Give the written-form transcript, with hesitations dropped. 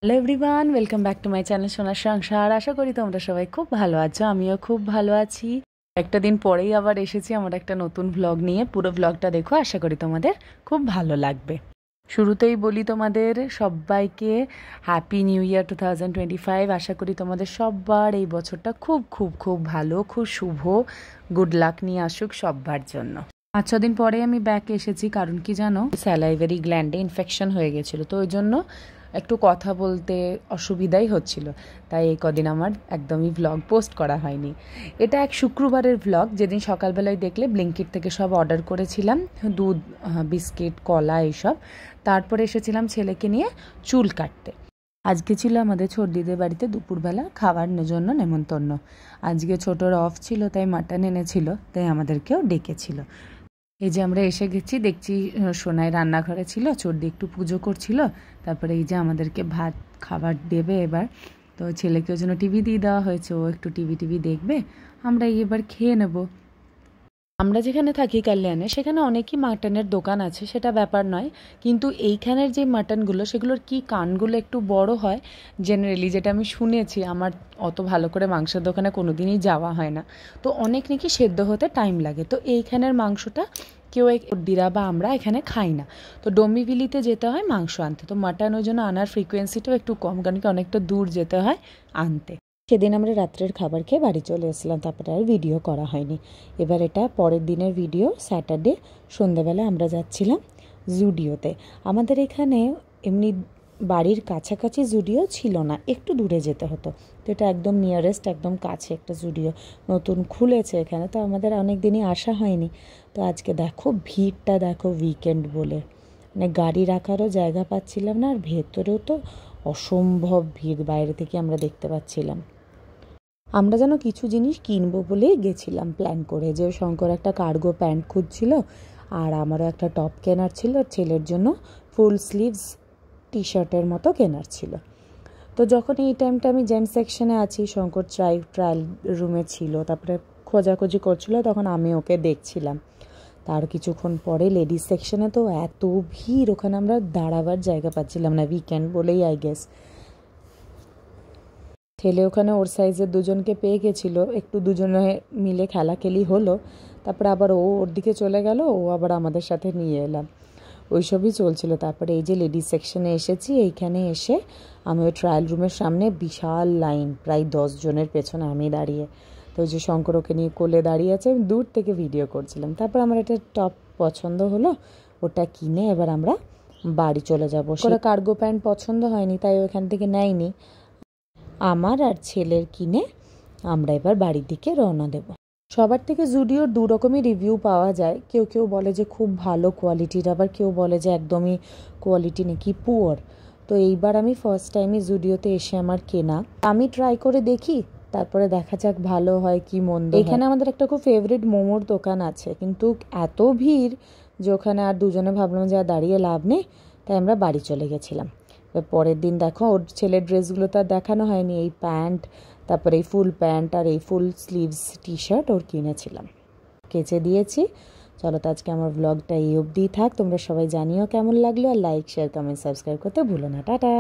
Hello everyone, welcome back to my channel সোনার সংসার। আশা করি তোমরা সবাই খুব ভালো আছো, আমিও খুব ভালো আছি। একটা দিন পরেই আবার এসেছি আমার একটা নতুন ভ্লগ নিয়ে। পুরো ভ্লগটা দেখো, আশা করি তোমাদের খুব ভালো লাগবে। শুরুতেই বলি তোমাদের সবাইকে হ্যাপি নিউ ইয়ার 2025। আশা করি তোমাদের সবার এই বছরটা খুব খুব খুব ভালো, খুব শুভ, গুড লাক নিয়ে আসুক সবার জন্য। 5-6 দিন পরে আমি ব্যাক এসেছি, কারণ কি জানো, স্যালাইভারি গ্ল্যান্ডে ইনফেকশন হয়ে গেছিলো, তো ওই জন্য একটু কথা বলতে অসুবিধাই হচ্ছিল। তাই এই কদিন আমার একদমই ভ্লগ পোস্ট করা হয়নি। এটা এক শুক্রবারের ভ্লগ, যেদিন সকালবেলায় দেখলে ব্লিঙ্কিট থেকে সব অর্ডার করেছিলাম, দুধ, বিস্কিট, কলা এইসব। তারপরে এসেছিলাম ছেলেকে নিয়ে চুল কাটতে। আজকে ছিল আমাদের ছোটদিদের বাড়িতে দুপুরবেলা খাওয়ার জন্য নেমন্তন্ন। আজকে ছোটোর অফ ছিল, তাই মাটন এনেছিল, তাই আমাদেরকেও ডেকেছিল। এই যে আমরা এসে গেছি, দেখছি সোনাই রান্নাঘরে ছিল, চর্দি একটু পুজো করছিল। তারপরে এই যে আমাদেরকে ভাত খাবার দেবে এবার। তো ছেলেকে ওই জন্য টিভি দিয়ে দেওয়া হয়েছে, ও একটু টিভি দেখবে, আমরা এবার খেয়ে নেব। আমরা যেখানে থাকি কল্যাণে, সেখানে অনেকই মাটনের দোকান আছে, সেটা ব্যাপার নয়, কিন্তু এইখানের যে মাটনগুলো সেগুলোর কি কানগুলো একটু বড় হয় জেনারেলি, যেটা আমি শুনেছি। আমার অত ভালো করে মাংসের দোকানে কোনো দিনই যাওয়া হয় না, তো অনেক নাকি সেদ্ধ হতে টাইম লাগে। তো এইখানের মাংসটা কেউ দিরা বা আমরা এখানে খাই না, তো ডোম্বিভিলিতে যেতে হয় মাংস আনতে। তো মাটন ওই জন্য আনার ফ্রিকোয়েন্সিটাও একটু কম, কারণ কি অনেকটা দূর যেতে হয় আনতে। সেদিন আমরা রাত্রের খাবার খেয়ে বাড়ি চলে এসেছিলাম, তারপরে আর ভিডিও করা হয়নি। এবার এটা পরের দিনের ভিডিও। স্যাটারডে সন্ধ্যাবেলা আমরা যাচ্ছিলাম জুডিওতে। আমাদের এখানে এমনি বাড়ির কাছাকাছি জুডিও ছিল না, একটু দূরে যেতে হতো। তো এটা একদম নিয়ারেস্ট, একদম কাছে একটা জুডিও নতুন খুলেছে এখানে, তো আমাদের অনেক দিনই আসা হয়নি। তো আজকে দেখো ভিড়টা দেখো, উইকেন্ড বলে মানে গাড়ি রাখারও জায়গা পাচ্ছিলাম না, আর ভেতরেও তো অসম্ভব ভিড়, বাইরে থেকে আমরা দেখতে পাচ্ছিলাম। আমরা যেন কিছু জিনিস কিনবো বলেই গেছিলাম প্ল্যান করে, যে শঙ্কর একটা কার্গো প্যান্ট খুঁজছিল, আর আমারও একটা টপ কেনার ছিল, আর ছেলের জন্য ফুল স্লিভস টি শার্টের মতো কেনার ছিল। তো যখন এই টাইমটা আমি জেন্টস সেকশনে আছি, শঙ্কর ট্রায়াল রুমে ছিল, তারপরে খোঁজাখুঁজি করছিল, তখন আমি ওকে দেখছিলাম। তার কিছুক্ষণ পরে লেডিস সেকশনে তো এত ভিড়, ওখানে আমরা দাঁড়াবার জায়গা পাচ্ছিলাম না, উইকেন্ড বলেই আই গেস। ছেলে ওখানে ওর সাইজের দুজনকে পেয়ে গেছিলো, একটু দুজনে মিলে খেলাখেলি হলো, তারপরে আবার ও ওর দিকে চলে গেল, ও আবার আমাদের সাথে নিয়ে এলাম, ওইসবই চলছিল। তারপরে এই যে লেডিস সেকশনে এসেছি, এইখানে এসে আমি ওই ট্রায়াল রুমের সামনে বিশাল লাইন, প্রায় 10 জনের পেছনে আমি দাঁড়িয়ে। তো ওই যে শঙ্কর ওকে নিয়ে কোলে দাঁড়িয়ে আছে, আমি দূর থেকে ভিডিও করছিলাম। তারপর আমার একটা টপ পছন্দ হলো, ওটা কিনে এবার আমরা বাড়ি চলে যাবো। সেটা কার্গো প্যান্ট পছন্দ হয়নি, তাই ওখান থেকে নেয়নি। আমার আর ছেলের কিনে আমরা এবার বাড়ির দিকে রওনা দেব। সবার থেকে জুডিওর দু রকমই রিভিউ পাওয়া যায়, কেউ কেউ বলে যে খুব ভালো কোয়ালিটির, আবার কেউ বলে যে একদমই কোয়ালিটি নাকি পুয়ার। তো এইবার আমি ফার্স্ট টাইমই জুডিওতে এসে আমার কেনা, আমি ট্রাই করে দেখি, তারপরে দেখা যাক ভালো হয় কি মন্দ। এখানে আমাদের একটা খুব ফেভারিট মোমোর দোকান আছে, কিন্তু এত ভিড় যে ওখানে আর দুজনে ভাবলাম যে আর দাঁড়িয়ে লাভ নেই, তাই আমরা বাড়ি চলে গেছিলাম। পরের দিন দেখো ওর ছেলের ড্রেসগুলো তো আর দেখানো হয়নি, এই প্যান্ট, তারপরে এই ফুল প্যান্ট আর এই ফুল স্লিভস টি শার্ট ওর কিনেছিলাম, কেচে দিয়েছি। চলো তো আজকে আমার ব্লগটা এই অবধিই থাক, তোমরা সবাই জানিও কেমন লাগলো, আর লাইক, শেয়ার, কমেন্ট, সাবস্ক্রাইব করতে ভুলো না। টাটা।